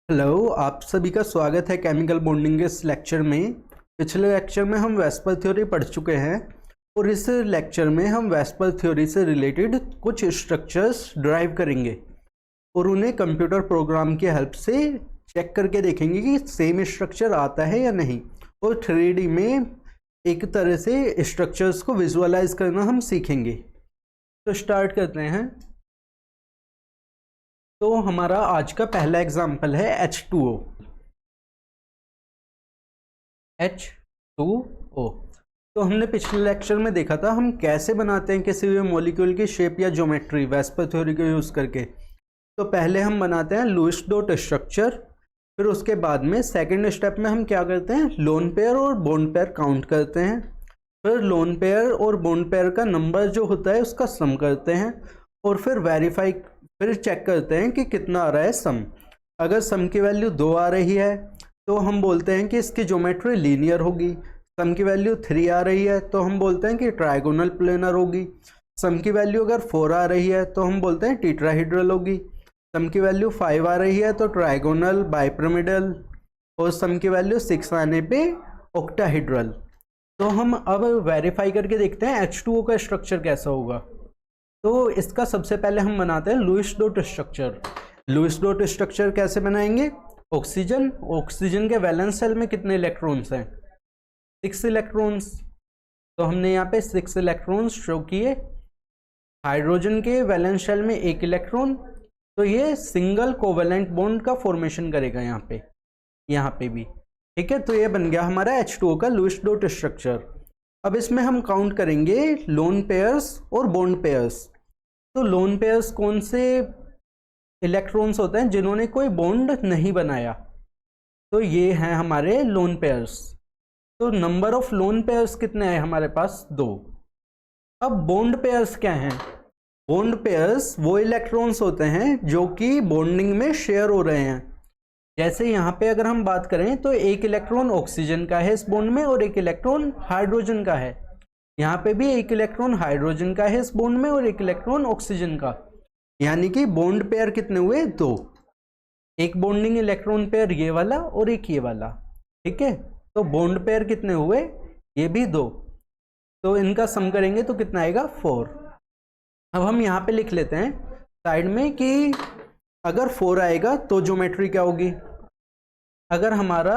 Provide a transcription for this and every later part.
Hello, आप सभी का स्वागत है केमिकल बॉन्डिंग के इस लेक्चर में। पिछले लेक्चर में हम वेस्पर थ्योरी पढ़ चुके हैं और इस लेक्चर में हम वेस्पर थ्योरी से रिलेटेड कुछ स्ट्रक्चर्स ड्राइव करेंगे और उन्हें कंप्यूटर प्रोग्राम की हेल्प से चेक करके देखेंगे कि सेम स्ट्रक्चर आता है या नहीं, और 3D में एक तरह से स्ट्रक्चर्स को विजुअलाइज करना हम सीखेंगे। तो स्टार्ट करते हैं। तो हमारा आज का पहला एग्जाम्पल है H2O। H2O तो हमने पिछले लेक्चर में देखा था हम कैसे बनाते हैं किसी भी मॉलिक्यूल की शेप या ज्योमेट्री वेस्पर थ्योरी को यूज करके। तो पहले हम बनाते हैं लुईस डॉट स्ट्रक्चर, फिर उसके बाद में सेकंड स्टेप में हम क्या करते हैं, लोन पेयर और बॉन्ड पेयर काउंट करते हैं। फिर लोन पेयर और बॉन्ड पेयर का नंबर जो होता है उसका सम करते हैं और फिर चेक करते हैं कि कितना आ रहा है सम। अगर सम की वैल्यू 2 आ रही है तो हम बोलते हैं कि इसकी ज्योमेट्री लीनियर होगी। सम की वैल्यू 3 आ रही है तो हम बोलते हैं कि ट्राइगोनल प्लेनर होगी। सम की वैल्यू अगर 4 आ रही है तो हम बोलते हैं टीट्राहेड्रल होगी। सम की वैल्यू 5 आ रही है तो ट्राइगोनल बाइपिरामिडल, और सम की वैल्यू 6 आने पे ऑक्टाहेड्रल। तो हम अब वेरीफाई करके देखते हैं H2O का स्ट्रक्चर कैसा होगा। तो इसका सबसे पहले हम बनाते हैं Lewis dot structure. Lewis dot structure कैसे बनाएंगे, ऑक्सीजन के वैलेंस शेल में कितने इलेक्ट्रॉन्स हैं, 6 इलेक्ट्रॉन्स। तो हमने यहाँ पे 6 इलेक्ट्रॉन्स शो किए। हाइड्रोजन के वैलेंस शेल में 1 इलेक्ट्रॉन, तो ये सिंगल कोवेलेंट बॉन्ड का फॉर्मेशन करेगा यहाँ पे भी। ठीक है, तो ये बन गया हमारा H2O का लुईस डॉट स्ट्रक्चर। अब इसमें हम काउंट करेंगे लोन पेयर्स और बॉन्ड पेयर्स। तो लोन पेयर्स कौन से इलेक्ट्रॉन्स होते हैं जिन्होंने कोई बॉन्ड नहीं बनाया, तो ये हैं हमारे लोन पेयर्स। तो नंबर ऑफ लोन पेयर्स कितने हैं हमारे पास, 2। अब बॉन्ड पेयर्स क्या हैं, बॉन्ड पेयर्स वो इलेक्ट्रॉन्स होते हैं जो कि बॉन्डिंग में शेयर हो रहे हैं। जैसे यहाँ पे अगर हम बात करें तो 1 इलेक्ट्रॉन ऑक्सीजन का है इस बॉन्ड में और 1 इलेक्ट्रॉन हाइड्रोजन का है। यहाँ पे भी 1 इलेक्ट्रॉन हाइड्रोजन का है इस बॉन्ड में और 1 इलेक्ट्रॉन ऑक्सीजन का, यानी कि बॉन्ड पेयर कितने हुए, 2। एक बॉन्डिंग इलेक्ट्रॉन पेयर ये वाला और एक ये वाला। ठीक है, तो बॉन्ड पेयर कितने हुए, ये भी 2। तो इनका सम करेंगे तो कितना आएगा, 4। अब हम यहाँ पे लिख लेते हैं साइड में कि अगर 4 आएगा तो ज्योमेट्री क्या होगी। अगर हमारा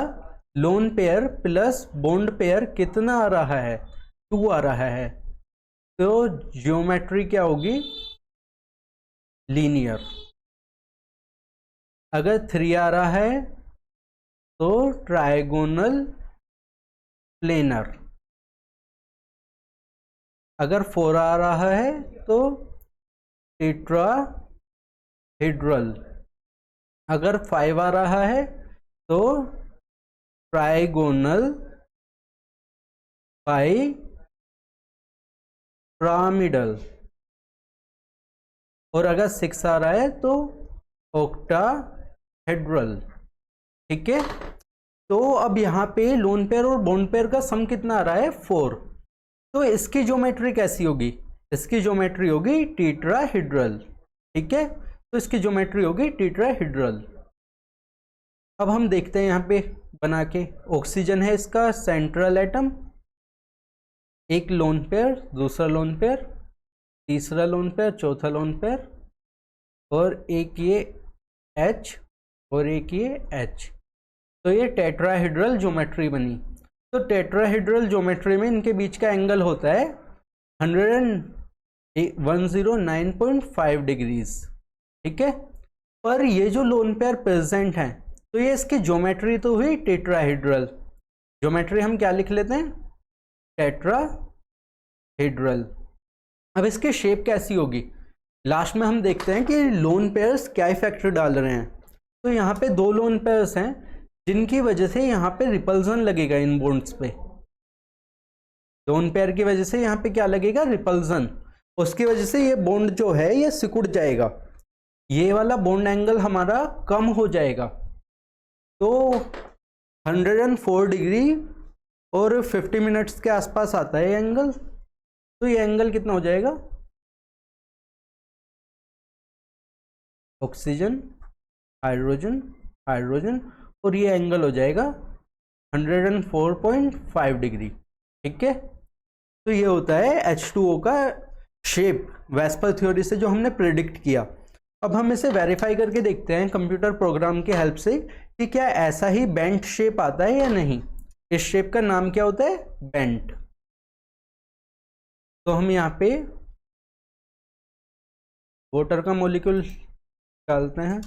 lone pair plus bond pair कितना आ रहा है, 2 आ रहा है, तो ज्योमेट्री क्या होगी, लीनियर। अगर 3 आ रहा है तो ट्राइगोनल प्लेनर। अगर 4 आ रहा है तो टेट्राहेड्रल। अगर 5 आ रहा है तो ट्राइगोनल बाइपिरामिडल, और अगर 6 आ रहा है तो ऑक्टाहेड्रल। ठीक है, तो अब यहाँ पे लोन पेयर और बॉन्ड पेयर का सम कितना आ रहा है, 4। तो इसकी ज्योमेट्री कैसी होगी, इसकी ज्योमेट्री होगी टीट्राहेड्रल। ठीक है, तो इसकी ज्योमेट्री होगी टीट्राहेड्रल। अब हम देखते हैं यहाँ पे बना के, ऑक्सीजन है इसका सेंट्रल एटम, एक लोन पेयर, दूसरा लोन पेयर, तीसरा लोन पेयर, चौथा लोन पेयर, और एक ये H और एक ये H। तो ये टेट्राहेड्रल ज्योमेट्री बनी। तो टेट्राहेड्रल ज्योमेट्री में इनके बीच का एंगल होता है 109.5 डिग्रीज। ठीक है, पर ये जो लोन पेयर प्रेजेंट है तो ये इसकी ज्योमेट्री तो हुई टेट्राहेड्रल। ज्योमेट्री हम क्या लिख लेते हैं, टेट्राहेड्रल। अब इसकी शेप कैसी होगी, लास्ट में हम देखते हैं कि लोन पेयर्स क्या इफेक्ट डाल रहे हैं। तो यहाँ पे 2 लोन पेयर्स हैं जिनकी वजह से यहाँ पे रिपल्सन लगेगा इन बॉन्ड्स पे। लोन पेयर की वजह से यहाँ पे क्या लगेगा, रिपल्सन। उसकी वजह से ये बॉन्ड जो है ये सिकुड़ जाएगा, ये वाला बॉन्ड एंगल हमारा कम हो जाएगा। तो 104 डिग्री और 50 मिनट्स के आसपास आता है एंगल। तो ये एंगल कितना हो जाएगा, ऑक्सीजन, हाइड्रोजन हाइड्रोजन, और ये एंगल हो जाएगा 104.5 डिग्री। ठीक है, तो ये होता है H2O का शेप वेस्पर थ्योरी से जो हमने प्रिडिक्ट किया। अब हम इसे वेरीफाई करके देखते हैं कंप्यूटर प्रोग्राम की हेल्प से कि क्या ऐसा ही बेंट शेप आता है या नहीं। इस शेप का नाम क्या होता है? बेंट। तो हम यहाँ पे वाटर का मॉलिक्यूल डालते हैं।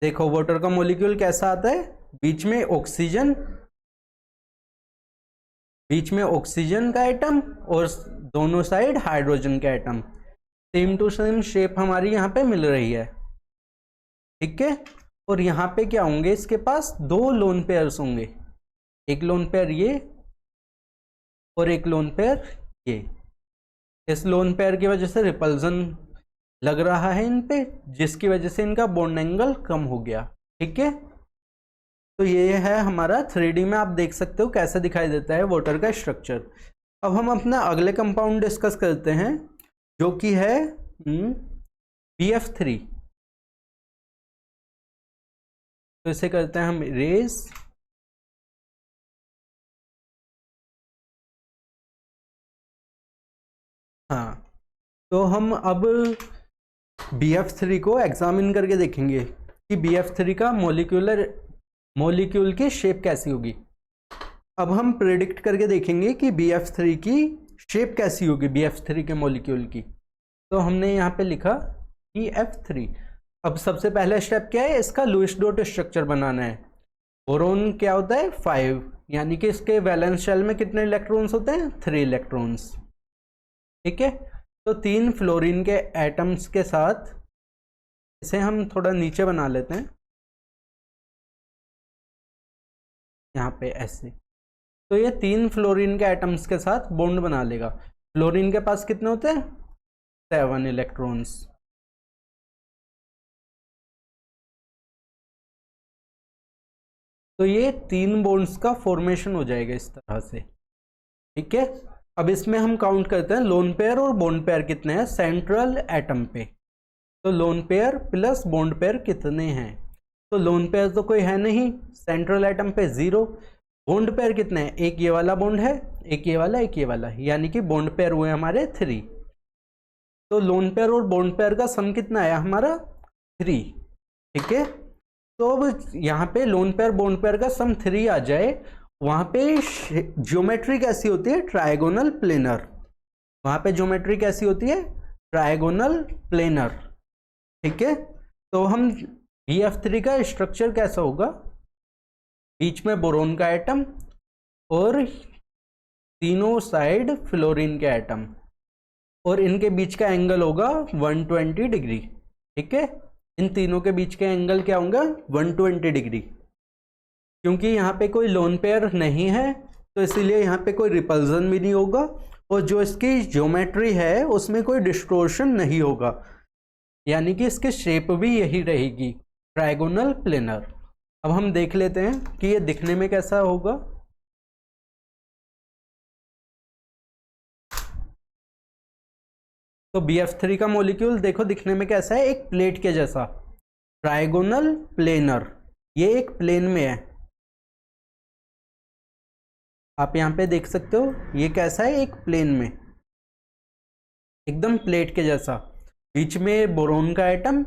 देखो वाटर का मॉलिक्यूल कैसा आता है, बीच में ऑक्सीजन का एटम और दोनों साइड हाइड्रोजन का atom. Same to same shape हमारी यहाँ पे मिल रही है। ठीक है, और यहाँ पे क्या होंगे, इसके पास दो लोन पेयर्स होंगे, एक लोन पेयर ये और एक लोन पेयर ये। इस लोन पेयर की वजह से रिपल्जन लग रहा है इन पे, जिसकी वजह से इनका बॉन्ड एंगल कम हो गया। ठीक है, तो ये है हमारा 3D में आप देख सकते हो कैसे दिखाई देता है वाटर का स्ट्रक्चर। अब हम अपना अगले कंपाउंड डिस्कस करते हैं जो कि है BF3। तो इसे करते हैं हम इरेज। हाँ, तो हम अब BF3 को एग्जामिन करके देखेंगे कि BF3 का मॉलिक्यूल की शेप कैसी होगी। अब हम प्रेडिक्ट करके देखेंगे कि BF3 की शेप कैसी होगी, BF3 के मॉलिक्यूल की। तो हमने यहाँ पे लिखा BF3। अब सबसे पहला स्टेप क्या है, इसका लुईस डॉट स्ट्रक्चर बनाना है। बोरोन क्या होता है 5, यानी कि इसके वैलेंस शेल में कितने इलेक्ट्रॉन्स होते हैं 3 इलेक्ट्रॉन्स। ठीक है, तो 3 फ्लोरीन के एटम्स के साथ इसे हम थोड़ा नीचे बना लेते हैं यहाँ पे ऐसे। तो ये 3 फ्लोरीन के एटम्स के साथ बॉन्ड बना लेगा। फ्लोरीन के पास कितने होते हैं 7 इलेक्ट्रॉन्स। तो ये 3 बॉन्ड्स का फॉर्मेशन हो जाएगा इस तरह से। ठीक है, अब इसमें हम काउंट करते हैं लोन पेयर और बॉन्ड पेयर कितने हैं सेंट्रल एटम पे। तो lone pair plus bond pair कितने हैं, तो लोन पेयर तो कोई है नहीं, सेंट्रल एटम पे 0। बॉन्ड पेयर कितने हैं, एक ये वाला बॉन्ड है, एक ये वाला, एक ये वाला, यानी कि बॉन्ड पेयर हुए हमारे 3। तो लोन पेयर और बॉन्ड पेयर का सम कितना आया हमारा 3। ठीक है, तो अब यहाँ पे लोन पेयर बॉन्ड पेयर का सम 3 आ जाए, वहां पे ज्योमेट्री कैसी होती है ट्रायगोनल प्लेनर। वहां पे ज्योमेट्री कैसी होती है ट्रायगोनल प्लेनर। ठीक है, तो हम BF3 का स्ट्रक्चर कैसा होगा, बीच में बोरोन का एटम और तीनों साइड फ्लोरीन के एटम, और इनके बीच का एंगल होगा 120 डिग्री। ठीक है, इन तीनों के बीच का एंगल क्या होगा 120 डिग्री। क्योंकि यहाँ पे कोई लोन पेयर नहीं है तो इसीलिए यहाँ पे कोई रिपल्जन भी नहीं होगा, और जो इसकी ज्योमेट्री है उसमें कोई डिस्टोर्शन नहीं होगा, यानी कि इसकी शेप भी यही रहेगी ट्रायगोनल प्लेनर। अब हम देख लेते हैं कि ये दिखने में कैसा होगा। तो BF3 का मॉलिक्यूल देखो दिखने में कैसा है, एक प्लेट के जैसा, ट्रायगोनल प्लेनर। ये एक प्लेन में है, आप यहाँ पे देख सकते हो ये कैसा है, एक प्लेन में एकदम प्लेट के जैसा। बीच में बोरोन का एटम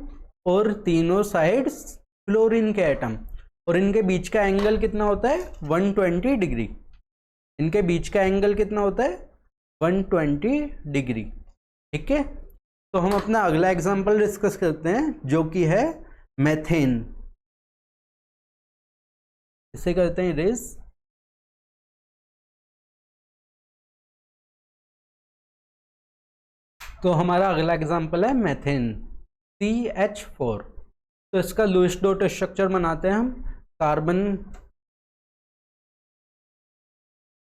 और तीनों साइड्स फ्लोरीन के एटम, और इनके बीच का एंगल कितना होता है 120 डिग्री। इनके बीच का एंगल कितना होता है 120 डिग्री। ठीक है, तो हम अपना अगला एग्जांपल डिस्कस करते हैं जो कि है मेथेन। इसे करते हैं इरेज। तो हमारा अगला एग्जांपल है मेथेन CH4। तो इसका लुईस डॉट स्ट्रक्चर बनाते हैं हम।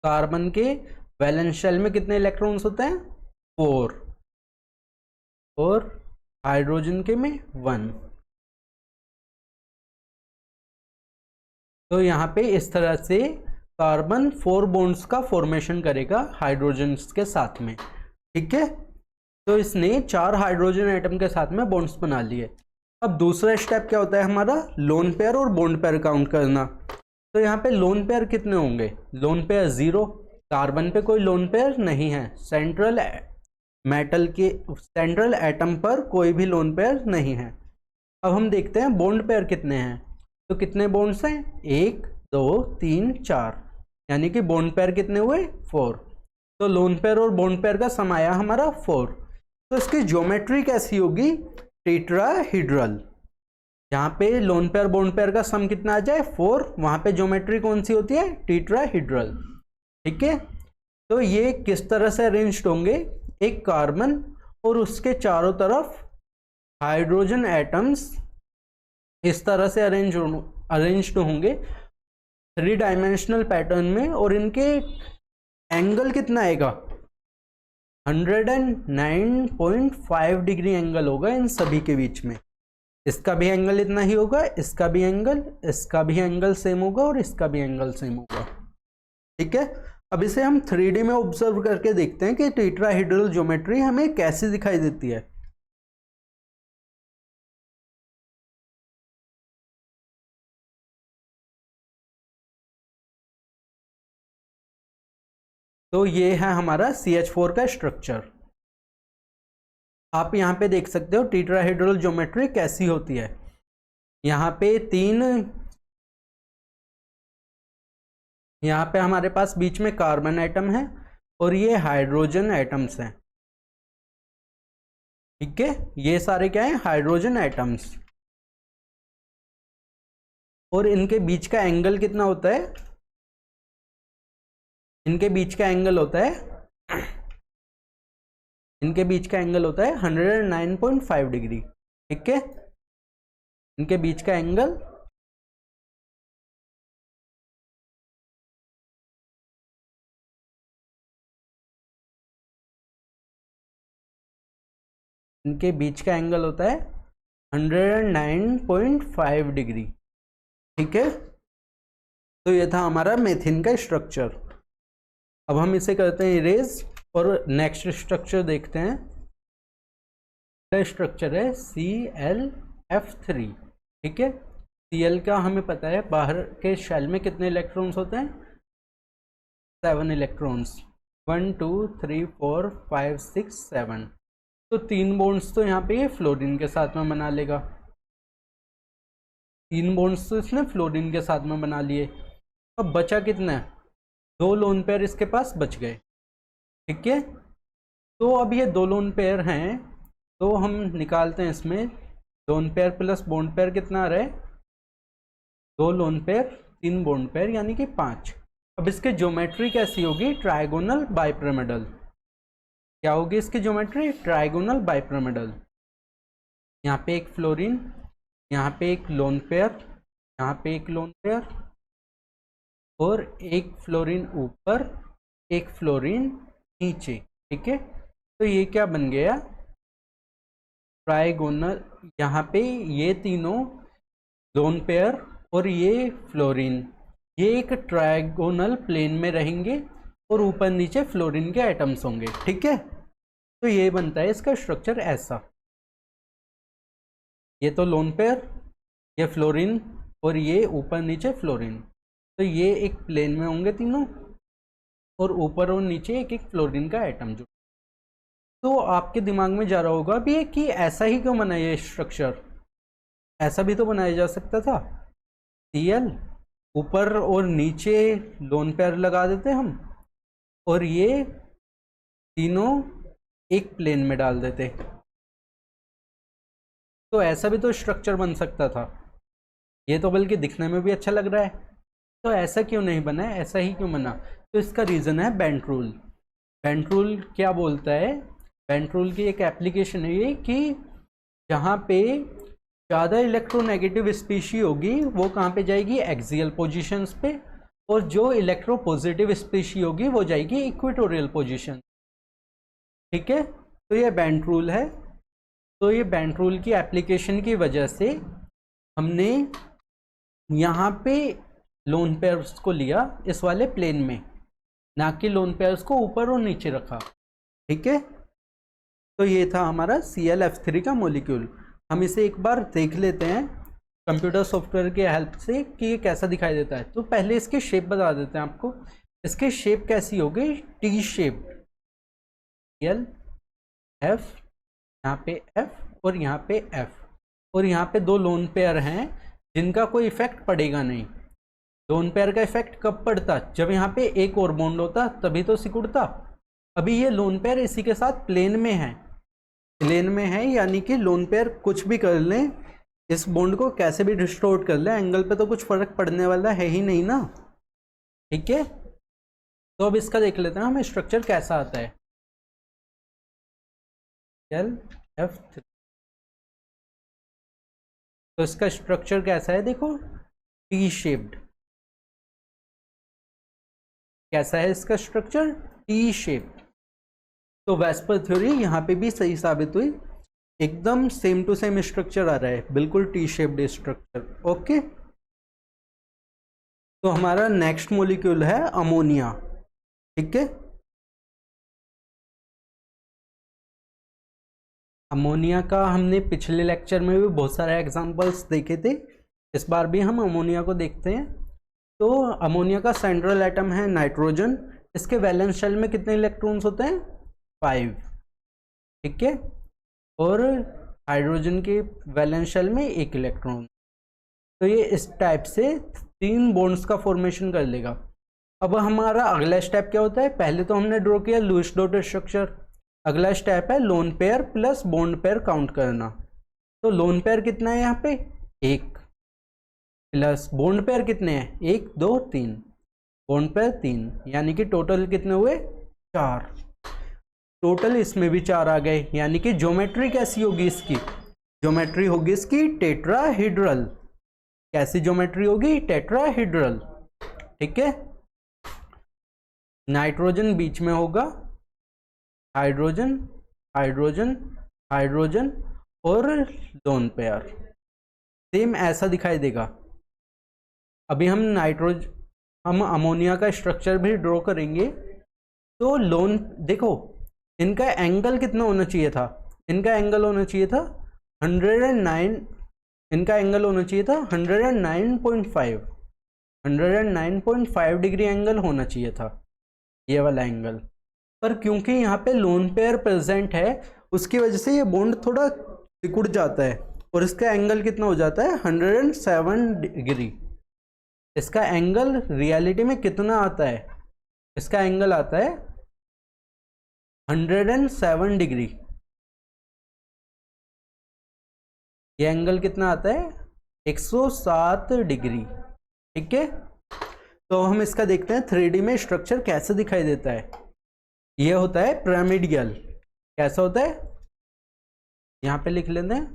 कार्बन के वैलेंस शेल में कितने इलेक्ट्रॉन्स होते हैं 4, और हाइड्रोजन के में 1। तो यहाँ पे इस तरह से कार्बन 4 बॉन्ड्स का फॉर्मेशन करेगा हाइड्रोजन के साथ में। ठीक है, तो इसने 4 हाइड्रोजन एटम के साथ में बॉन्ड्स बना लिए। अब दूसरा स्टेप क्या होता है हमारा, लोन पेयर और बॉन्ड पेयर काउंट करना। तो यहाँ पे लोन पेयर कितने होंगे, लोन पेयर 0, कार्बन पे कोई लोन पेयर नहीं है, सेंट्रल मेटल के सेंट्रल एटम पर कोई भी लोन पेयर नहीं है। अब हम देखते हैं बॉन्ड पेयर कितने हैं। तो कितने बॉन्ड्स हैं, 1 2 3 4, यानी कि बॉन्ड पेयर कितने हुए, 4। तो लोन पेयर और बॉन्ड पेयर का सम आया हमारा 4। तो इसकी ज्योमेट्री कैसी होगी, टेट्राहीड्रल। यहाँ पे लोन पेयर बॉन्ड पेयर का सम कितना आ जाए, 4, वहां पे ज्योमेट्री कौन सी होती है, टेट्राहीड्रल। ठीक है, तो ये किस तरह से अरेंज्ड होंगे, एक कार्बन और उसके चारों तरफ हाइड्रोजन एटम्स इस तरह से अरेंज्ड होंगे 3 डायमेंशनल पैटर्न में, और इनके एंगल कितना आएगा, 109.5 डिग्री एंगल होगा इन सभी के बीच में। इसका भी एंगल इतना ही होगा, इसका भी एंगल सेम होगा, और इसका भी एंगल सेम होगा। ठीक है, अब इसे हम 3D में ऑब्जर्व करके देखते हैं कि टेट्राहीड्रल ज्योमेट्री हमें कैसी दिखाई देती है। तो ये है हमारा CH4 का स्ट्रक्चर। आप यहाँ पे देख सकते हो टेट्राहीड्रल ज्योमेट्री कैसी होती है। यहाँ पे हमारे पास बीच में कार्बन एटम है और ये हाइड्रोजन एटम्स हैं। ठीक है, ये सारे क्या हैं, हाइड्रोजन एटम्स, और इनके बीच का एंगल कितना होता है, इनके बीच का एंगल होता है 109.5 डिग्री। ठीक है, इनके बीच का एंगल होता है 109.5 डिग्री। ठीक है, तो ये था हमारा मेथिन का स्ट्रक्चर। अब हम इसे करते हैं इरेज और नेक्स्ट स्ट्रक्चर देखते हैं। स्ट्रक्चर है ClF3। ठीक है, Cl का हमें पता है, बाहर के शेल में कितने इलेक्ट्रॉन्स होते हैं, 7 इलेक्ट्रॉन्स, 1 2 3 4 5 6 7। तो 3 बॉन्ड्स तो यहाँ पे ये फ्लोरीन के साथ में बना लेगा, 3 बॉन्ड्स तो इसने फ्लोरीन के साथ में बना लिए। अब बचा कितना है, 2 लोन पेयर इसके पास बच गए। ठीक है, तो अब ये 2 लोन पेयर हैं, तो हम निकालते हैं इसमें lone pair plus bond pair कितना आ रहा है, 2 लोन पेयर 3 बॉन्ड पेयर, यानी कि 5। अब इसकी ज्योमेट्री कैसी होगी, ट्राइगोनल बाइपिरामिडल। क्या होगी इसकी ज्योमेट्री, ट्राइगोनल बाइपिरामिडल। यहाँ पे एक फ्लोरीन, यहाँ पे एक लोन पेयर, यहाँ पे एक लोन पेयर, और एक फ्लोरीन ऊपर, एक फ्लोरीन नीचे। ठीक है, तो ये क्या बन गया, ट्राइगोनल। यहाँ पे ये तीनों लोन पेयर और ये फ्लोरीन, ये एक ट्राइगोनल प्लेन में रहेंगे और ऊपर नीचे फ्लोरीन के एटम्स होंगे। ठीक है, तो ये बनता है इसका स्ट्रक्चर ऐसा। ये तो लोन पेयर, ये फ्लोरीन, और ये ऊपर नीचे फ्लोरीन, तो ये एक प्लेन में होंगे तीनों, और ऊपर और नीचे एक एक फ्लोरीन का एटम जो। तो आपके दिमाग में जा रहा होगा भी कि ऐसा ही क्यों बना ये स्ट्रक्चर, ऐसा भी तो बनाया जा सकता था। Cl ऊपर और नीचे लोन पेयर लगा देते हम, और ये तीनों एक प्लेन में डाल देते, तो ऐसा भी तो स्ट्रक्चर बन सकता था। ये तो बल्कि दिखने में भी अच्छा लग रहा है, तो ऐसा क्यों नहीं बना है, ऐसा ही क्यों बना। तो इसका रीज़न है बेंट रूल। बेंट रूल क्या बोलता है, बेंट रूल की एक एप्लीकेशन है ये कि जहाँ पे ज़्यादा इलेक्ट्रोनेगेटिव स्पीशी होगी वो कहाँ पे जाएगी, एक्सियल पोजीशंस पे, और जो इलेक्ट्रोपॉजिटिव स्पीशी होगी वो जाएगी इक्वेटोरियल पोजीशन। ठीक है, तो ये बेंट रूल है। तो ये बेंट रूल की एप्लीकेशन की वजह से हमने यहाँ पे लोन पेयर्स को लिया इस वाले प्लेन में, ना कि लोन पेयर्स को ऊपर और नीचे रखा। ठीक है, तो ये था हमारा ClF3 का मॉलिक्यूल। हम इसे एक बार देख लेते हैं कंप्यूटर सॉफ्टवेयर की हेल्प से कि ये कैसा दिखाई देता है। तो पहले इसकी शेप बता देते हैं आपको। इसकी शेप कैसी होगी, टी शेप, L F, यहाँ पे F और यहाँ पे F, और यहाँ पे दो लोन पेयर हैं जिनका कोई इफेक्ट पड़ेगा नहीं। लोन पेयर का इफेक्ट कब पड़ता, जब यहाँ पे एक और बॉन्ड होता तभी तो सिकुड़ता। अभी ये लोन पेयर इसी के साथ प्लेन में है, प्लेन में है, यानी कि लोन पेयर कुछ भी कर लें, इस बॉन्ड को कैसे भी डिस्टोर्ट कर लें, एंगल पे तो कुछ फर्क पड़ने वाला है ही नहीं ना। ठीक है, तो अब इसका देख लेते हैं हमें स्ट्रक्चर कैसा आता है। ClF3, तो इसका स्ट्रक्चर कैसा है, देखो टी शेप्ड। कैसा है इसका स्ट्रक्चर, टी शेप। तो वेस्पर थ्योरी यहाँ पे भी सही साबित हुई, एकदम सेम टू सेम स्ट्रक्चर आ रहा है, बिल्कुल टी शेप्ड स्ट्रक्चर। ओके, तो हमारा नेक्स्ट मॉलिक्यूल है अमोनिया। ठीक है, अमोनिया का हमने पिछले लेक्चर में भी बहुत सारे एग्जांपल्स देखे थे, इस बार भी हम अमोनिया को देखते हैं। तो अमोनिया का सेंट्रल एटम है नाइट्रोजन। इसके वैलेंस शेल में कितने इलेक्ट्रॉन्स होते हैं, 5। ठीक है, और हाइड्रोजन के वैलेंस शेल में 1 इलेक्ट्रॉन। तो ये इस टाइप से 3 बॉन्ड्स का फॉर्मेशन कर लेगा। अब हमारा अगला स्टेप क्या होता है, पहले तो हमने ड्रॉ किया लुईस डॉट स्ट्रक्चर, अगला स्टेप है lone pair plus bond pair count करना। तो लोन पेयर कितना है यहाँ पे, 1, प्लस बॉन्ड पेयर कितने हैं, 1 2 3, बॉन्ड पेयर 3, यानी कि टोटल कितने हुए, 4। टोटल इसमें भी 4 आ गए, यानी कि ज्योमेट्री कैसी होगी इसकी, ज्योमेट्री होगी इसकी टेट्राहेड्रल। कैसी ज्योमेट्री होगी, टेट्राहेड्रल। ठीक है, नाइट्रोजन बीच में होगा, हाइड्रोजन हाइड्रोजन हाइड्रोजन और लोन पेयर, सेम ऐसा दिखाई देगा। अभी हम अमोनिया का स्ट्रक्चर भी ड्रॉ करेंगे। तो लोन देखो, इनका एंगल कितना होना चाहिए था, इनका एंगल होना चाहिए था 109, इनका एंगल होना चाहिए था 109.5 डिग्री एंगल होना चाहिए था, ये वाला एंगल। पर क्योंकि यहाँ पे लोन पेयर प्रेजेंट है, उसकी वजह से ये बॉन्ड थोड़ा सिकुड़ जाता है और इसका एंगल कितना हो जाता है, 107 डिग्री। इसका एंगल रियलिटी में कितना आता है, इसका एंगल आता है 107 डिग्री। ये एंगल कितना आता है, 107 डिग्री। ठीक है, तो हम इसका देखते हैं 3D में स्ट्रक्चर कैसे दिखाई देता है। ये होता है पिरामिडियल। कैसा होता है, यहां पे लिख लेते हैं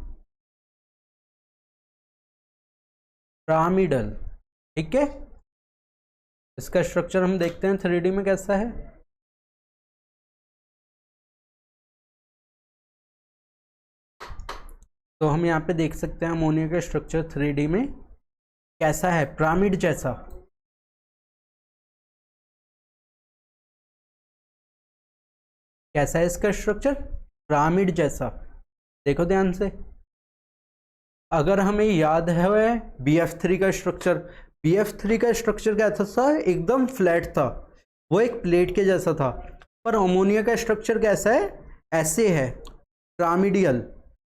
पिरामिडल। ठीक है, इसका स्ट्रक्चर हम देखते हैं 3D में कैसा है। तो हम यहाँ पे देख सकते हैं अमोनिया का स्ट्रक्चर 3D में कैसा है, पिरामिड जैसा। कैसा है इसका स्ट्रक्चर, पिरामिड जैसा। देखो ध्यान से, अगर हमें याद है BF3 का स्ट्रक्चर, BF3 का स्ट्रक्चर क्या था, एकदम फ्लैट था, वो एक प्लेट के जैसा था। पर अमोनिया का स्ट्रक्चर कैसा है, ऐसे है, पिरामिडियल,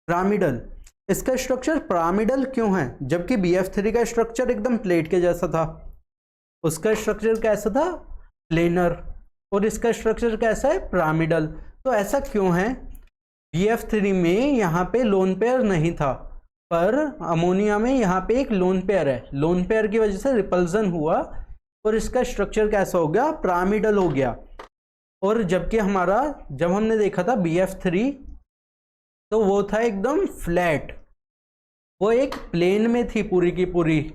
पिरामिडल। इसका स्ट्रक्चर पिरामिडल क्यों है, जबकि BF3 का स्ट्रक्चर एकदम प्लेट के जैसा था। उसका स्ट्रक्चर कैसा था, प्लेनर, और इसका स्ट्रक्चर कैसा है, पिरामिडल। तो ऐसा क्यों है, BF3 में यहाँ पे लोन पेयर नहीं था, पर अमोनिया में यहाँ पे एक लोन पेयर है। लोन पेयर की वजह से रिपल्जन हुआ और इसका स्ट्रक्चर कैसा हो गया, पिरामिडल हो गया। और जबकि हमारा, जब हमने देखा था BF3, तो वो था एकदम फ्लैट, वो एक प्लेन में थी पूरी की पूरी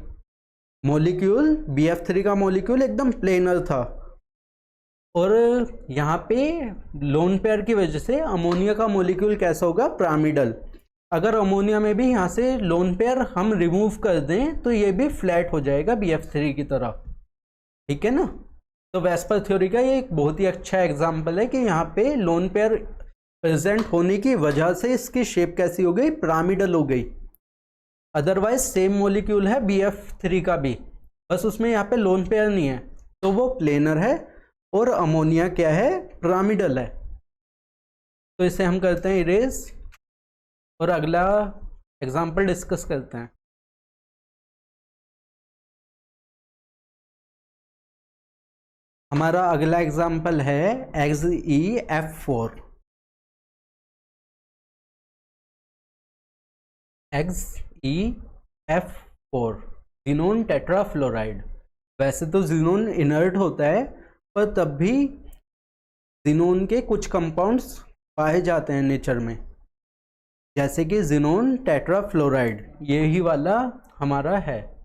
मॉलिक्यूल। BF3 का मॉलिक्यूल एकदम प्लेनर था। और यहाँ पे लोन पेयर की वजह से अमोनिया का मॉलिक्यूल कैसा होगा, पिरामिडल। अगर अमोनिया में भी यहाँ से लोन पेयर हम रिमूव कर दें तो ये भी फ्लैट हो जाएगा BF3 की तरह। ठीक है ना। तो वेस्पर थ्योरी का ये एक बहुत ही अच्छा एग्जाम्पल है कि यहाँ पे लोन पेयर प्रेजेंट होने की वजह से इसकी शेप कैसी हो गई, पिरामिडल हो गई। अदरवाइज सेम मॉलिक्यूल है BF3 का भी, बस उसमें यहाँ पे लोन पेयर नहीं है, तो वो प्लेनर है, और अमोनिया क्या है, पिरामिडल है। तो इसे हम करते हैं इरेज, और अगला एग्जाम्पल डिस्कस करते हैं। हमारा अगला एग्जाम्पल है XeF4। XeF4 ज़ीनोन tetrafluoride. वैसे तो ज़ीनोन इनर्ट होता है, पर तब भी ज़ीनोन के कुछ कंपाउंड्स पाए जाते हैं नेचर में, जैसे कि ज़ीनोन टेट्राफ्लोराइड, यही वाला हमारा है।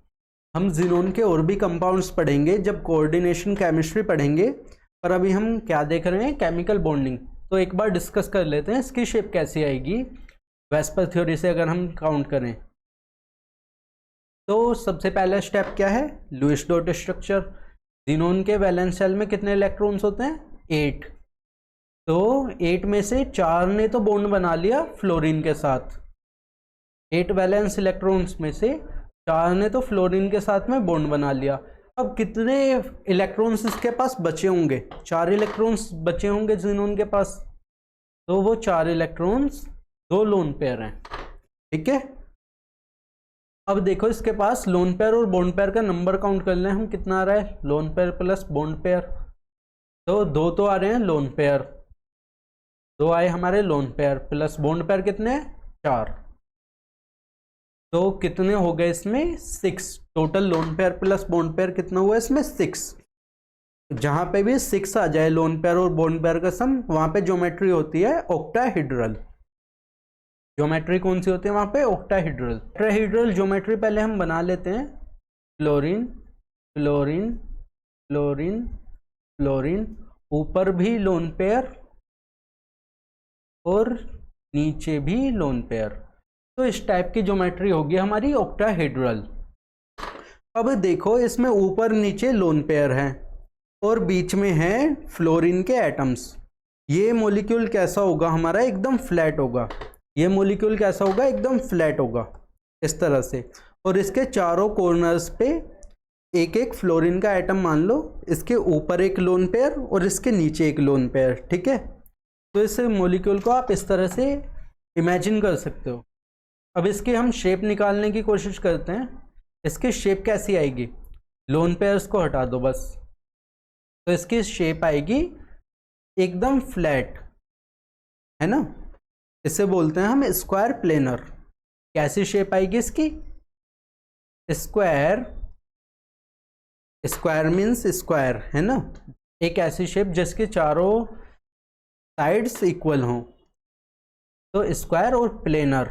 हम ज़ीनोन के और भी कंपाउंड्स पढ़ेंगे जब कोऑर्डिनेशन केमिस्ट्री पढ़ेंगे, पर अभी हम क्या देख रहे हैं, केमिकल बॉन्डिंग। तो एक बार डिस्कस कर लेते हैं इसकी शेप कैसी आएगी वेस्पर थ्योरी से अगर हम काउंट करें। तो सबसे पहला स्टेप क्या है, लुईस डॉट स्ट्रक्चर। ज़ीनोन के वैलेंस शेल में कितने इलेक्ट्रॉन्स होते हैं, 8। तो 8 में से 4 ने तो बॉन्ड बना लिया फ्लोरीन के साथ, 8 वैलेंस इलेक्ट्रॉन्स में से 4 ने तो फ्लोरीन के साथ में बॉन्ड बना लिया। अब कितने इलेक्ट्रॉन्स इसके पास बचे होंगे, 4 इलेक्ट्रॉन्स बचे होंगे ज़ीनोन के पास, तो वो 4 इलेक्ट्रॉन्स 2 लोन पेयर हैं, ठीक है। अब देखो इसके पास लोन पेयर और बॉन्ड पेयर का नंबर काउंट कर लें हम, कितना आ रहा है, lone pair plus bond pair. तो 2 तो आ रहे हैं लोन पेयर, 2 आए हमारे lone pair, plus bond pair कितने, 4। तो कितने हो गए इसमें, 6। Total lone pair plus bond pair कितना हुआ इसमें, 6। जहां पे भी 6 आ जाए लोन पेयर और बॉन्ड पेयर का सम, वहां पे ज्योमेट्री होती है ऑक्टाहेड्रल। ज्योमेट्री कौन सी होती है वहां पे, ऑक्टाहेड्रल। टेट्राहेड्रल ज्योमेट्री पहले हम बना लेते हैं, फ्लोरीन फ्लोरीन फ्लोरीन फ्लोरीन, ऊपर भी लोन पेयर और नीचे भी लोन पेयर। तो इस टाइप की ज्योमेट्री होगी हमारी ऑक्टाहेड्रल। अब देखो इसमें ऊपर नीचे लोन पेयर है और बीच में है फ्लोरीन के एटम्स। ये मॉलिक्यूल कैसा होगा हमारा, एकदम फ्लैट होगा। ये मॉलिक्यूल कैसा होगा, एकदम फ्लैट होगा इस तरह से। और इसके चारों कॉर्नर्स पे एक एक फ्लोरीन का एटम मान लो, इसके ऊपर एक लोन पेयर और इसके नीचे एक लोन पेयर, ठीक है। तो इस मॉलिक्यूल को आप इस तरह से इमेजिन कर सकते हो। अब इसकी हम शेप निकालने की कोशिश करते हैं। इसकी शेप कैसी आएगी, लोन पेयर्स को हटा दो बस, तो इसकी शेप आएगी एकदम फ्लैट, है ना। इसे बोलते हैं हम स्क्वायर प्लेनर। कैसी शेप आएगी इसकी, स्क्वायर, स्क्वायर मीन्स स्क्वायर, है ना। एक ऐसी शेप जिसके चारों साइड्स इक्वल हों, तो स्क्वायर और प्लेनर,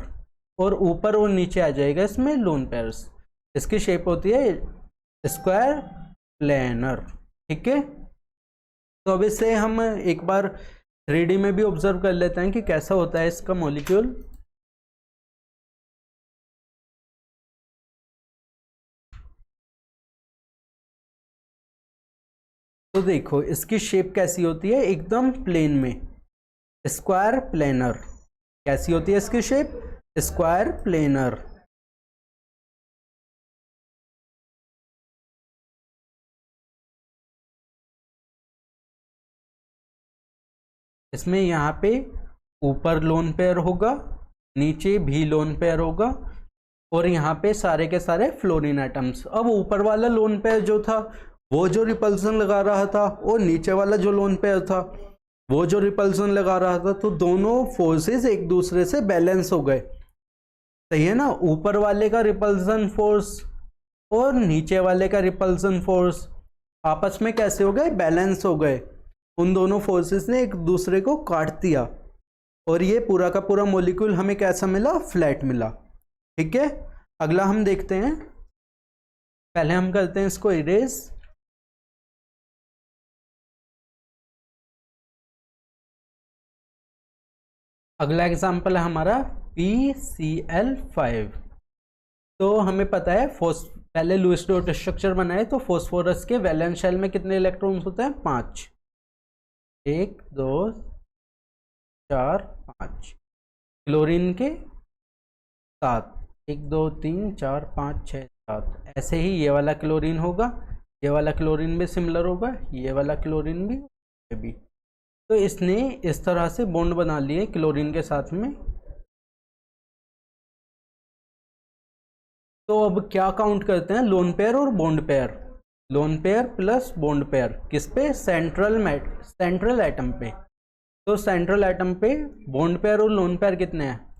और ऊपर और नीचे आ जाएगा इसमें लोन पेयर्स। इसकी शेप होती है स्क्वायर प्लेनर, ठीक है। तो अब इसे हम एक बार 3D में भी ऑब्जर्व कर लेते हैं कि कैसा होता है इसका मॉलिक्यूल। तो देखो इसकी शेप कैसी होती है, एकदम प्लेन में, स्क्वायर प्लेनर। कैसी होती है इसकी शेप, स्क्वायर प्लेनर। इसमें यहाँ पे ऊपर लोन पेयर होगा, नीचे भी लोन पेयर होगा, और यहाँ पे सारे के सारे फ्लोरीन एटम्स। अब ऊपर वाला लोन पेयर जो था वो जो रिपल्सन लगा रहा था, और नीचे वाला जो लोन पेयर था वो जो रिपल्सन लगा रहा था, तो दोनों फोर्सेस एक दूसरे से बैलेंस हो गए, सही है ना। ऊपर वाले का रिपल्सन फोर्स और नीचे वाले का रिपल्सन फोर्स आपस में कैसे हो गए, बैलेंस हो गए। उन दोनों फोर्सेस ने एक दूसरे को काट दिया, और ये पूरा का पूरा मॉलिक्यूल हमें कैसा मिला, फ्लैट मिला, ठीक है। अगला हम देखते हैं, पहले हम करते हैं इसको इरेज। अगला एग्जाम्पल है हमारा PCl5। तो हमें पता है पहले लुईस डॉट स्ट्रक्चर बनाए, तो फॉस्फोरस के वैलेंस शेल में कितने इलेक्ट्रॉन्स होते हैं, 5। 1 2 4 5, क्लोरीन के 7, 1 2 3 4 5 6 7। ऐसे ही ये वाला क्लोरीन होगा, ये वाला क्लोरीन भी सिमिलर होगा, ये वाला क्लोरीन भी। तो इसने इस तरह से बॉन्ड बना लिए क्लोरीन के साथ में। तो अब क्या काउंट करते हैं, लोन पेयर और bond pair. Lone pair plus bond pair किस पे, सेंट्रल एटम पे। तो सेंट्रल एटम पे बॉन्ड पेयर और लोन पेयर कितने हैं,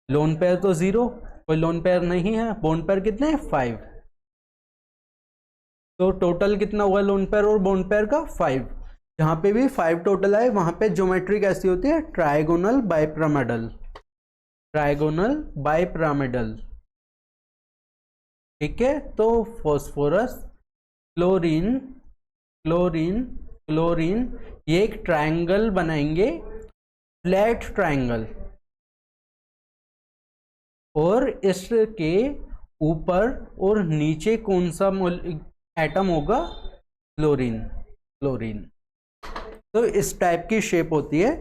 लोन पेयर तो 0, कोई लोन पेयर नहीं है। बॉन्ड पेयर कितने हैं, 5। तो टोटल कितना हुआ लोन पेयर और बॉन्ड पेयर का, 5। जहां पे भी 5 टोटल आए वहां पे ज्योमेट्री कैसी होती है, ट्राइगोनल बाइपिरामिडल। ट्राइगोनल बाइपिरामिडल, ठीक है। तो फॉस्फोरस, क्लोरीन, क्लोरीन, क्लोरीन, ये एक ट्रायंगल बनाएंगे, फ्लैट ट्रायंगल। और इसके ऊपर और नीचे कौन सा एटम होगा, क्लोरीन, क्लोरीन। तो इस टाइप की शेप होती है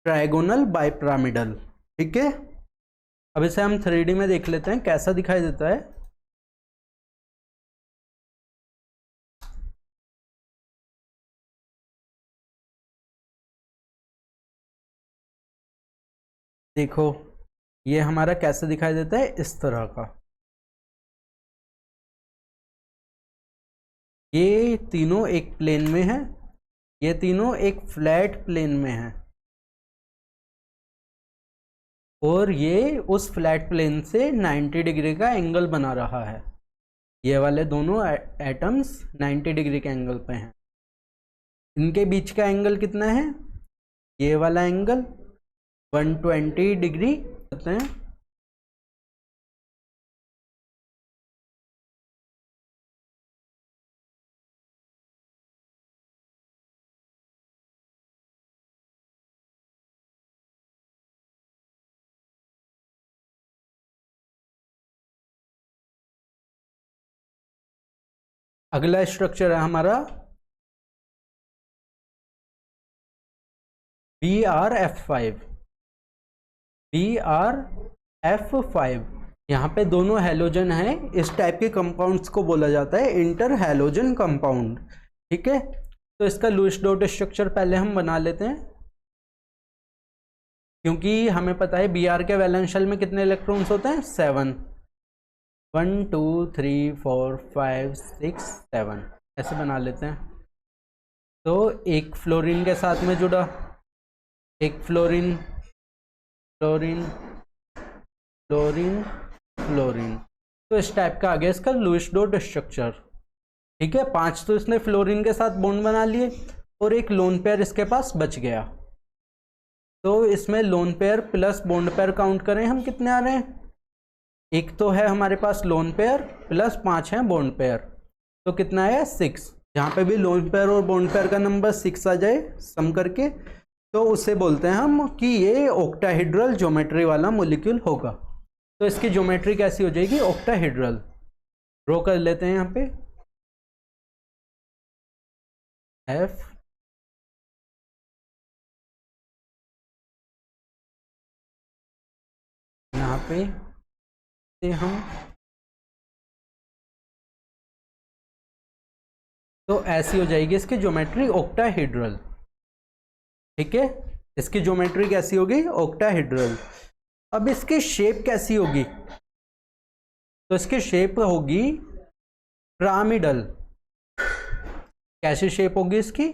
ट्रायगोनल बाइपिरामिडल, ठीक है। अब इसे हम 3D में देख लेते हैं कैसा दिखाई देता है। देखो ये हमारा कैसे दिखाई देता है, इस तरह का। ये तीनों एक प्लेन में है, ये तीनों एक फ्लैट प्लेन में है, और ये उस फ्लैट प्लेन से 90 डिग्री का एंगल बना रहा है। ये वाले दोनों एटम्स 90 डिग्री के एंगल पे हैं। इनके बीच का एंगल कितना है, ये वाला एंगल 120 डिग्री कहते हैं। अगला स्ट्रक्चर है हमारा BrF5। BrF5, यहाँ पे दोनों हैलोजन है। इस टाइप के कंपाउंड्स को बोला जाता है इंटर हैलोजन कंपाउंड, ठीक है। तो इसका लुईस डॉट स्ट्रक्चर पहले हम बना लेते हैं, क्योंकि हमें पता है Br के वैलेंस शेल में कितने इलेक्ट्रॉन्स होते हैं, 7। 1 2 3 4 5 6 7, ऐसे बना लेते हैं। तो एक फ्लोरीन के साथ में जुड़ा, एक फ्लोरीन, फ्लोरीन, फ्लोरीन, फ्लोरीन। तो इस टाइप का आ गया इसका लुईस डॉट स्ट्रक्चर, ठीक है। 5 तो इसने फ्लोरीन के साथ बॉन्ड बना लिए, और एक लोन पेयर इसके पास बच गया। तो इसमें lone pair plus bond pair count करें हम, कितने आ रहे हैं, एक तो है हमारे पास लोन पेयर प्लस 5 है बॉन्ड पेयर, तो कितना है, 6। जहाँ पे भी लोन पेयर और बॉन्ड पेयर का नंबर 6 आ जाए सम करके, तो उसे बोलते हैं हम कि ये ऑक्टाहेड्रल ज्योमेट्री वाला मॉलिक्यूल होगा। तो इसकी ज्योमेट्री कैसी हो जाएगी, ऑक्टाहेड्रल। ड्रॉ कर लेते हैं यहाँ पे, F यहाँ पे से हम, तो ऐसी हो जाएगी इसकी ज्योमेट्री ऑक्टाहेड्रल, ठीक है। इसकी ज्योमेट्री कैसी होगी, ऑक्टाहेड्रल। अब इसकी शेप कैसी होगी, तो इसकी शेप होगी पिरामिडल। कैसी शेप होगी इसकी,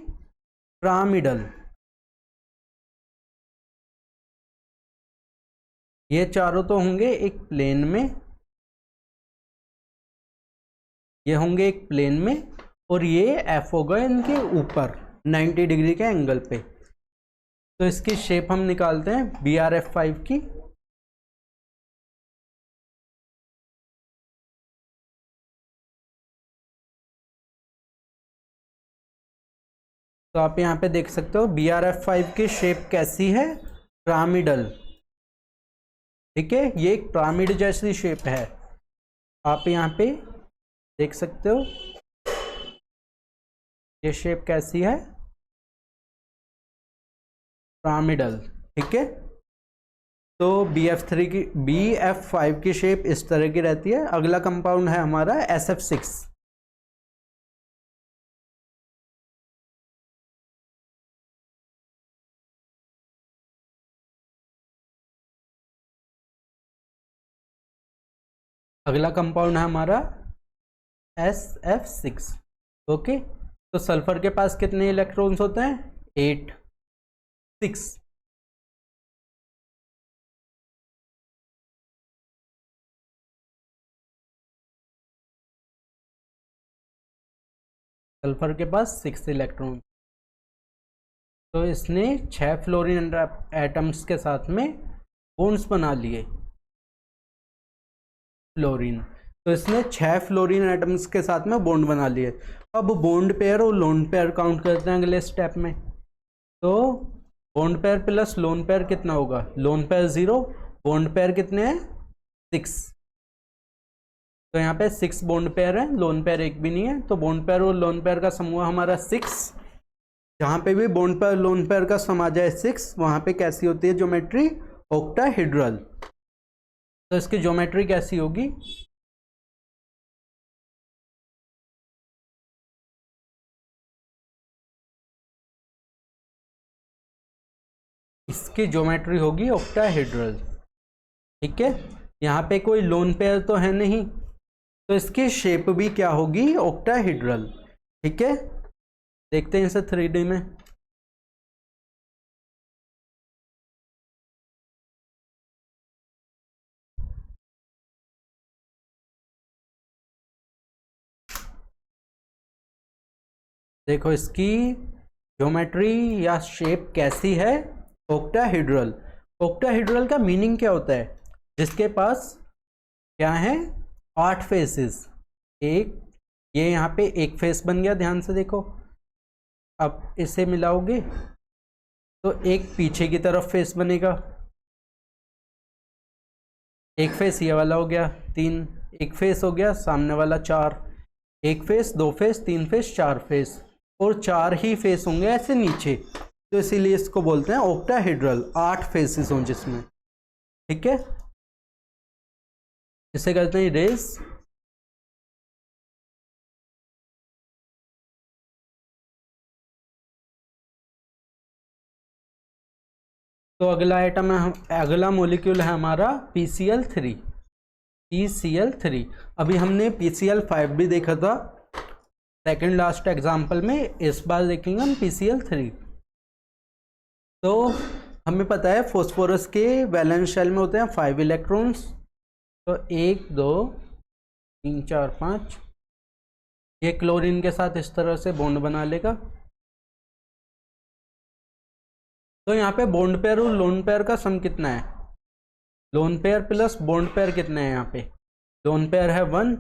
पिरामिडल। ये चारों तो होंगे एक प्लेन में, ये होंगे एक प्लेन में, और ये F होगा इनके ऊपर 90 डिग्री के एंगल पे। तो इसकी शेप हम निकालते हैं BrF5 की। तो आप यहाँ पे देख सकते हो BrF5 की शेप कैसी है, पिरामिडल, ठीक है। ये एक पिरामिड जैसी शेप है, आप यहाँ पे देख सकते हो ये शेप कैसी है, पिरामिडल, ठीक है। तो BF5 की शेप इस तरह की रहती है। अगला कंपाउंड है हमारा SF6। अगला कंपाउंड है हमारा SF6। ओके, तो सल्फर के पास कितने इलेक्ट्रॉन्स होते हैं? 8, 6। सल्फर के पास 6 इलेक्ट्रॉन। तो इसने 6 फ्लोरीन एटम्स के साथ में बॉन्ड्स बना लिए। फ्लोरीन, तो इसने 6 फ्लोरीन एटम्स के साथ में बॉन्ड बना लिए। अब बॉन्ड पेयर और लोन पेयर काउंट करते हैं अगले स्टेप में। तो bond pair plus lone pair कितना होगा? लोन पेयर 0, बॉन्ड पेयर कितने हैं? 6। तो यहाँ पे 6 बॉन्ड पेयर है, लोन पेयर एक भी नहीं है। तो बॉन्ड पेयर और लोन पेयर का समूह हमारा 6। जहाँ पे भी बॉन्ड पेयर लोन पेयर का सम आ जाए 6, वहाँ पे कैसी होती है ज्योमेट्री? ऑक्टाहेड्रल। तो इसकी ज्योमेट्री कैसी होगी? इसकी ज्योमेट्री होगी ऑक्टाहेड्रल। ठीक है, यहाँ पे कोई लोन पेयर तो है नहीं, तो इसकी शेप भी क्या होगी? ऑक्टाहेड्रल। ठीक है, देखते हैं इसे 3D में। देखो इसकी ज्योमेट्री या शेप कैसी है? ऑक्टाहेड्रल। ऑक्टाहेड्रल का मीनिंग क्या होता है? जिसके पास क्या है? 8 फेसेस। एक, ये यहाँ पे एक फेस बन गया, ध्यान से देखो। अब इसे मिलाओगे तो एक पीछे की तरफ फेस बनेगा। एक फेस ये वाला हो गया 3, एक फेस हो गया सामने वाला 4, एक फेस, 2 फेस, 3 फेस, 4 फेस, और 4 ही फेस होंगे ऐसे नीचे। तो इसीलिए इसको बोलते हैं ऑक्टाहेड्रल, 8 फेसेस हों जिसमें। ठीक है, इसे करते हैं इरेज। तो अगला आइटम है, अगला मॉलिक्यूल है हमारा PCl3। PCl3, अभी हमने PCl5 भी देखा था सेकंड लास्ट एग्जाम्पल में, इस बार देखेंगे हम PCl3। तो हमें पता है फॉस्फोरस के वैलेंस शेल में होते हैं 5 इलेक्ट्रॉन्स। तो 1, 2, 3, 4, 5, ये क्लोरीन के साथ इस तरह से बॉन्ड बना लेगा। तो यहाँ पे बॉन्ड पेयर और लोन पेयर का सम कितना है? Lone pair plus bond pair कितने हैं? यहाँ पे लोन पेयर है 1,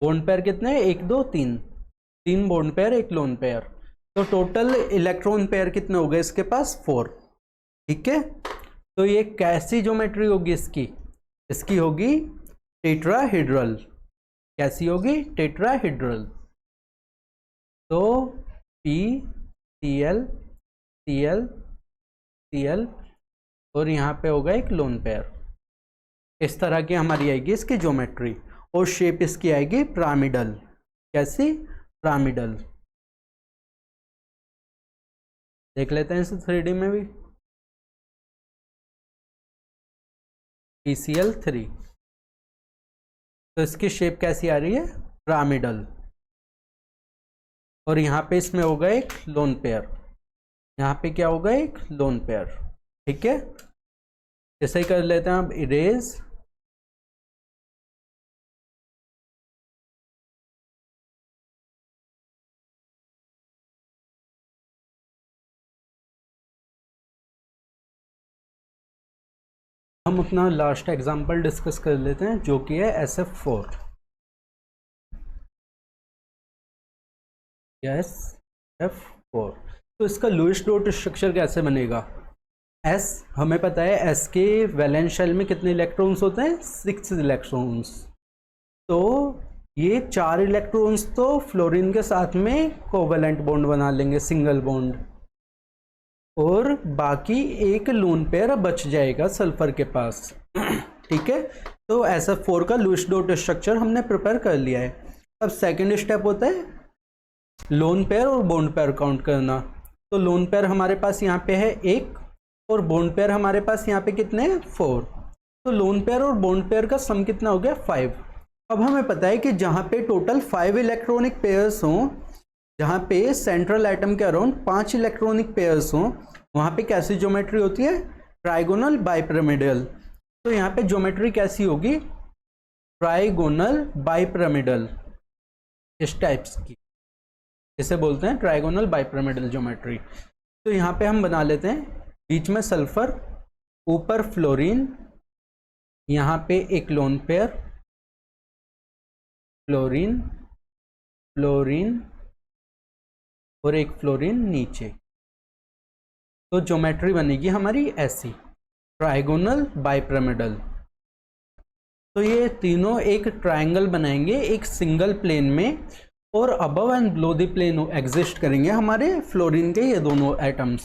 बॉन्ड पेयर कितने हैं? 1, 2, 3, 3 बॉन्ड पेयर, 1 लोन पेयर। तो टोटल इलेक्ट्रॉन पेयर कितने हो गए इसके पास? 4। ठीक है, तो ये कैसी ज्योमेट्री होगी इसकी? इसकी होगी टेट्राहेड्रल। कैसी होगी? टेट्राहेड्रल। तो PCl, Cl, Cl, और यहाँ पे होगा एक लोन पेयर। इस तरह की हमारी आएगी इसकी ज्योमेट्री, और शेप इसकी आएगी पिरामिडल। कैसी? पिरामिडल। देख लेते हैं इसे 3D में भी। PCl3, तो इसकी शेप कैसी आ रही है? पिरामिडल। और यहाँ पे इसमें होगा एक लोन पेयर, यहाँ पे क्या होगा? एक लोन पेयर। ठीक है, ऐसे ही कर लेते हैं अब इरेज। हम अपना लास्ट एग्जांपल डिस्कस कर लेते हैं जो कि है SF4। SF4, तो इसका लुईस डॉट स्ट्रक्चर कैसे बनेगा? S, हमें पता है S के वैलेंस शेल में कितने इलेक्ट्रॉन्स होते हैं? 6 इलेक्ट्रॉन्स। तो ये 4 इलेक्ट्रॉन्स तो फ्लोरीन के साथ में कोवेलेंट बॉन्ड बना लेंगे, सिंगल बॉन्ड। और बाकी एक लोन पेयर बच जाएगा सल्फर के पास। ठीक है, तो SF4 का लुईस डॉट स्ट्रक्चर हमने प्रिपेयर कर लिया है। अब सेकंड स्टेप होता है लोन पेयर और बॉन्ड पेयर काउंट करना। तो लोन पेयर हमारे पास यहाँ पे है 1 और बॉन्ड पेयर हमारे पास यहाँ पे कितने हैं 4। तो लोन पेयर और बॉन्ड पेयर का सम कितना हो गया 5। अब हमें पता है कि जहाँ पे टोटल 5 इलेक्ट्रॉनिक पेयर्स हों, जहाँ पे सेंट्रल एटम के अराउंड 5 इलेक्ट्रॉनिक पेयर्स हों, वहाँ पे कैसी ज्योमेट्री होती है, ट्राइगोनल बाइपिरामिडल। तो यहाँ पे ज्योमेट्री कैसी होगी, ट्राइगोनल बाइपिरामिडल, इस टाइप्स की, इसे बोलते हैं ट्राइगोनल बाइपिरामिडल ज्योमेट्री। तो यहाँ पे हम बना लेते हैं, बीच में सल्फर, ऊपर फ्लोरीन, यहाँ पे एक लोन पेयर, फ्लोरीन फ्लोरीन और एक फ्लोरीन नीचे। तो ज्योमेट्री बनेगी हमारी ऐसी, ट्राइगोनल बाइपिरामिडल। तो ये तीनों एक ट्रायंगल बनाएंगे एक सिंगल प्लेन में, और above and below the plane exist करेंगे हमारे फ्लोरीन के ये दोनों एटम्स।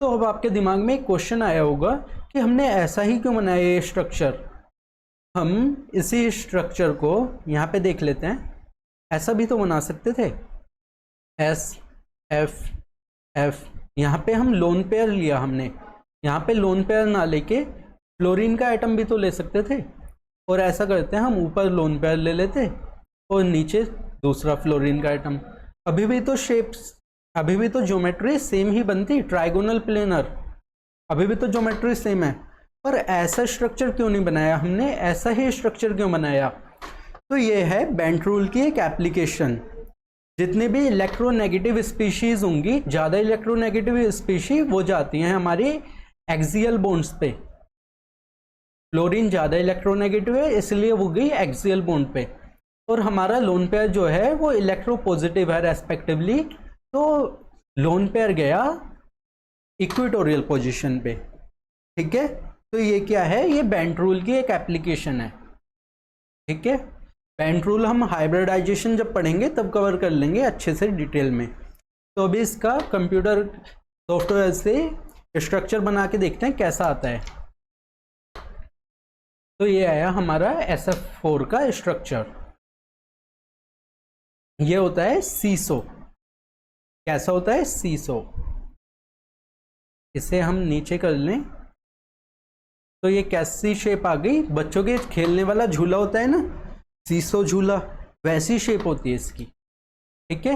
तो अब आपके दिमाग में एक क्वेश्चन आया होगा कि हमने ऐसा ही क्यों बनाया ये स्ट्रक्चर। हम इसी स्ट्रक्चर को यहाँ पे देख लेते हैं, ऐसा भी तो बना सकते थे, SF, यहाँ पे हम लोन पेयर लिया हमने, यहाँ पे लोन पेयर ना लेके फ्लोरीन का एटम भी तो ले सकते थे। और ऐसा करते हैं, हम ऊपर लोन पेयर ले लेते और नीचे दूसरा फ्लोरीन का एटम। अभी भी तो शेप्स, अभी भी तो ज्योमेट्री सेम ही बनती, ट्राइगोनल प्लेनर, अभी भी तो ज्योमेट्री सेम है। पर ऐसा स्ट्रक्चर क्यों नहीं बनाया हमने, ऐसा ही स्ट्रक्चर क्यों बनाया। तो ये है बेंट रूल की एक एप्लीकेशन। जितनी भी इलेक्ट्रोनेगेटिव स्पीशीज होंगी, ज़्यादा इलेक्ट्रोनेगेटिव स्पीशीज वो जाती हैं हमारी एक्सियल बॉन्ड्स पे। फ्लोरीन ज़्यादा इलेक्ट्रोनेगेटिव है इसलिए वो गई एक्सियल बॉन्ड पे, और हमारा लोन पेयर जो है वो इलेक्ट्रोपॉजिटिव है रेस्पेक्टिवली, तो लोन पेयर गया इक्वेटोरियल पोजीशन पे। ठीक है, तो ये क्या है, ये बेंट रूल की एक एप्लीकेशन है। ठीक है, बेंट रूल हम हाइब्रिडाइजेशन जब पढ़ेंगे तब कवर कर लेंगे अच्छे से डिटेल में। तो अभी इसका कंप्यूटर सॉफ्टवेयर से स्ट्रक्चर बना के देखते हैं कैसा आता है। तो ये आया हमारा SF4 का स्ट्रक्चर, ये होता है सीसो। कैसा होता है, सीसो। इसे हम नीचे कर लें तो ये कैसी शेप आ गई, बच्चों के खेलने वाला झूला होता है ना, सीसो झूला, वैसी शेप होती है इसकी। ठीक है,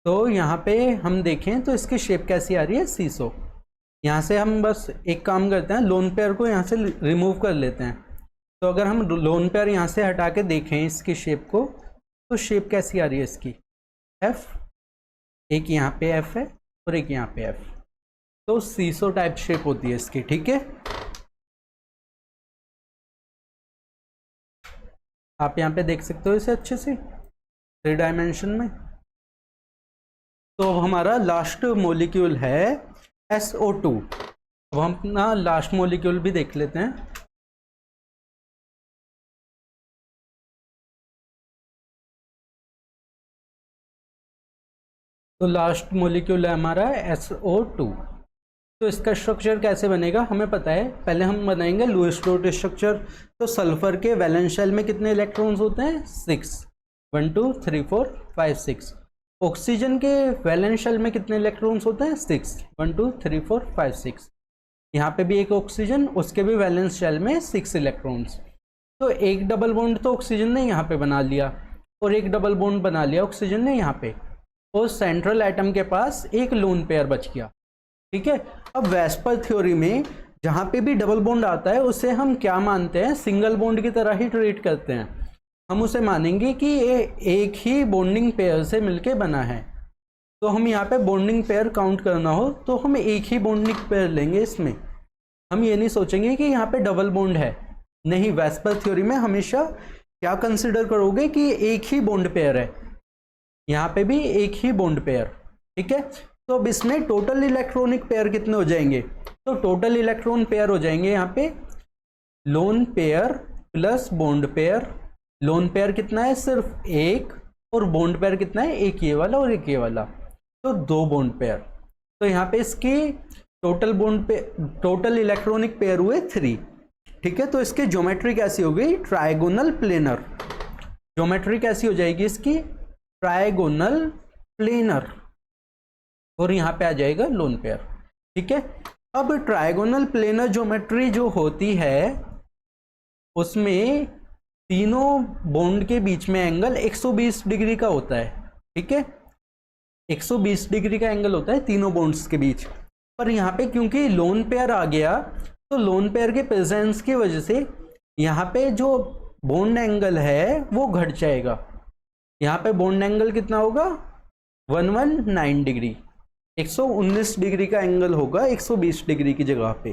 तो यहाँ पे हम देखें तो इसकी शेप कैसी आ रही है, सीसो। यहाँ से हम बस एक काम करते हैं, लोन पेयर को यहाँ से रिमूव कर लेते हैं। तो अगर हम लोन पेयर यहाँ से हटा के देखें इसकी शेप को, तो शेप कैसी आ रही है इसकी, F, एक यहाँ पे F है और एक यहाँ पे F। तो सीसो टाइप शेप होती है इसकी। ठीक है, आप यहाँ पे देख सकते हो इसे अच्छे से 3 डायमेंशन में। तो अब हमारा लास्ट मॉलिक्यूल है SO2। अब हम अपना लास्ट मॉलिक्यूल भी देख लेते हैं। तो लास्ट मॉलिक्यूल है हमारा SO2। तो इसका स्ट्रक्चर कैसे बनेगा हमें पता है, पहले हम बनाएंगे लुईस डॉट स्ट्रक्चर। तो सल्फर के वैलेंस शेल में कितने इलेक्ट्रॉन्स होते हैं, 6, 1 2 3 4 5 6। ऑक्सीजन के वैलेंस शेल में कितने इलेक्ट्रॉन्स होते हैं, 6, 1 2 3 4 5 6। यहाँ पे भी एक ऑक्सीजन, उसके भी वैलेंस शेल में 6 इलेक्ट्रॉन्स। तो एक डबल बॉन्ड तो ऑक्सीजन ने यहाँ पे बना लिया और एक डबल बॉन्ड बना लिया ऑक्सीजन ने यहाँ पे, और सेंट्रल एटम के पास एक लोन पेयर बच गया। ठीक है, अब वेस्पर थ्योरी में जहाँ पे भी डबल बॉन्ड आता है उसे हम क्या मानते हैं, सिंगल बॉन्ड की तरह ही ट्रीट करते हैं। हम उसे मानेंगे कि ये एक ही बॉन्डिंग पेयर से मिलके बना है। तो हम यहाँ पे बॉन्डिंग पेयर काउंट करना हो तो हम एक ही बॉन्डिंग पेयर लेंगे इसमें। हम ये नहीं सोचेंगे कि यहाँ पे डबल बॉन्ड है, नहीं, वेस्पर थ्योरी में हमेशा क्या कंसिडर करोगे कि एक ही बॉन्ड पेयर है, यहाँ पे भी एक ही बॉन्ड पेयर। ठीक है, तो अब इसमें टोटल इलेक्ट्रॉनिक पेयर कितने हो जाएंगे, तो टोटल इलेक्ट्रॉन पेयर हो जाएंगे यहाँ पे lone pair plus bond pair. Lone pair कितना है, सिर्फ एक, और बॉन्ड पेयर कितना है, एक ये वाला और एक ये वाला। तो 2 बॉन्ड पेयर। तो यहाँ पे इसकी टोटल इलेक्ट्रॉनिक पेयर हुए 3। ठीक है, तो इसकी ज्योमेट्री कैसी हो गई? Trigonal planar. ज्योमेट्री कैसी हो जाएगी इसकी? Trigonal planar. और यहाँ पे आ जाएगा लोन पेयर। ठीक है, अब ट्राइगोनल प्लेनर ज्योमेट्री जो होती है उसमें तीनों बॉन्ड के बीच में एंगल 120 डिग्री का होता है। ठीक है, 120 डिग्री का एंगल होता है तीनों बॉन्ड्स के बीच। पर यहाँ पे क्योंकि लोन पेयर आ गया तो लोन पेयर के प्रेजेंस की वजह से यहाँ पे जो बॉन्ड एंगल है वो घट जाएगा। यहाँ पे बॉन्ड एंगल कितना होगा? 119 डिग्री, 119 डिग्री का एंगल होगा 120 डिग्री की जगह पे।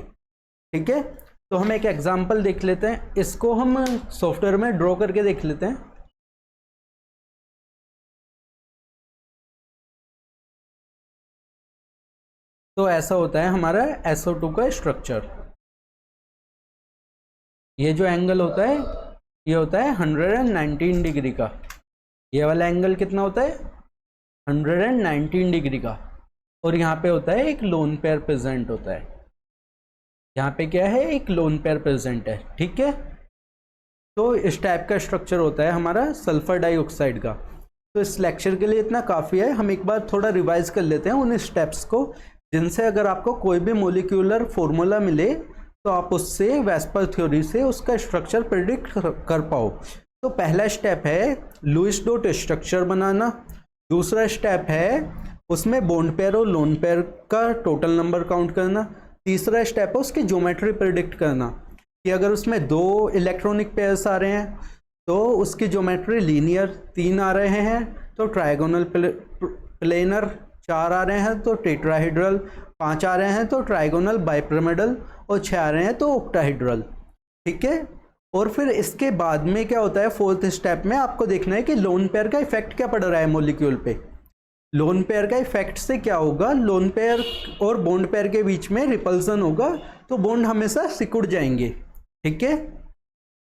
ठीक है, तो हम एक एग्जांपल देख लेते हैं, इसको हम सॉफ्टवेयर में ड्रॉ करके देख लेते हैं। तो ऐसा होता है हमारा SO2 का स्ट्रक्चर। ये जो एंगल होता है ये होता है 119 डिग्री का। ये वाला एंगल कितना होता है? 119 डिग्री का। और यहाँ पे होता है एक लोन पेयर प्रेजेंट होता है। यहाँ पे क्या है? एक लोन पेयर प्रेजेंट है। ठीक है, तो इस टाइप का स्ट्रक्चर होता है हमारा सल्फर डाइऑक्साइड का। तो इस लेक्चर के लिए इतना काफ़ी है। हम एक बार थोड़ा रिवाइज कर लेते हैं उन स्टेप्स को जिनसे अगर आपको कोई भी मोलिक्यूलर फॉर्मूला मिले तो आप उससे वेस्पर थ्योरी से उसका स्ट्रक्चर प्रेडिक्ट कर पाओ। तो पहला स्टेप है लुईस डॉट स्ट्रक्चर बनाना। दूसरा स्टेप है उसमें बॉन्ड पेयर और लोन पेयर का टोटल नंबर काउंट करना। तीसरा स्टेप है उसकी ज्योमेट्री प्रेडिक्ट करना कि अगर उसमें 2 इलेक्ट्रॉनिक पेयर्स आ रहे हैं तो उसकी ज्योमेट्री लीनियर, 3 आ रहे हैं तो ट्राइगोनल प्लेनर, 4 आ रहे हैं तो टेट्राहेड्रल, 5 आ रहे हैं तो ट्राइगोनल बाइपिरामिडल और 6 आ रहे हैं तो ऑक्टाहेड्रल। ठीक है, और फिर इसके बाद में क्या होता है? 4th स्टेप में आपको देखना है कि लोन पेयर का इफेक्ट क्या पड़ रहा है मॉलिक्यूल पे। लोन पेयर का इफेक्ट से क्या होगा? लोन पेयर और बॉन्ड पेयर के बीच में रिपल्सन होगा तो बॉन्ड हमेशा सिकुड़ जाएंगे। ठीक है,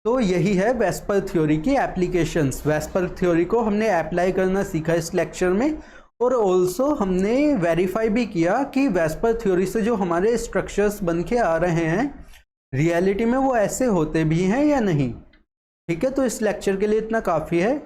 तो यही है वेस्पर थ्योरी की एप्लीकेशंस। वेस्पर थ्योरी को हमने अप्लाई करना सीखा इस लेक्चर में, और ऑल्सो हमने वेरीफाई भी किया कि वेस्पर थ्योरी से जो हमारे स्ट्रक्चर्स बन के आ रहे हैं रियलिटी में वो ऐसे होते भी हैं या नहीं। ठीक है, तो इस लेक्चर के लिए इतना काफ़ी है।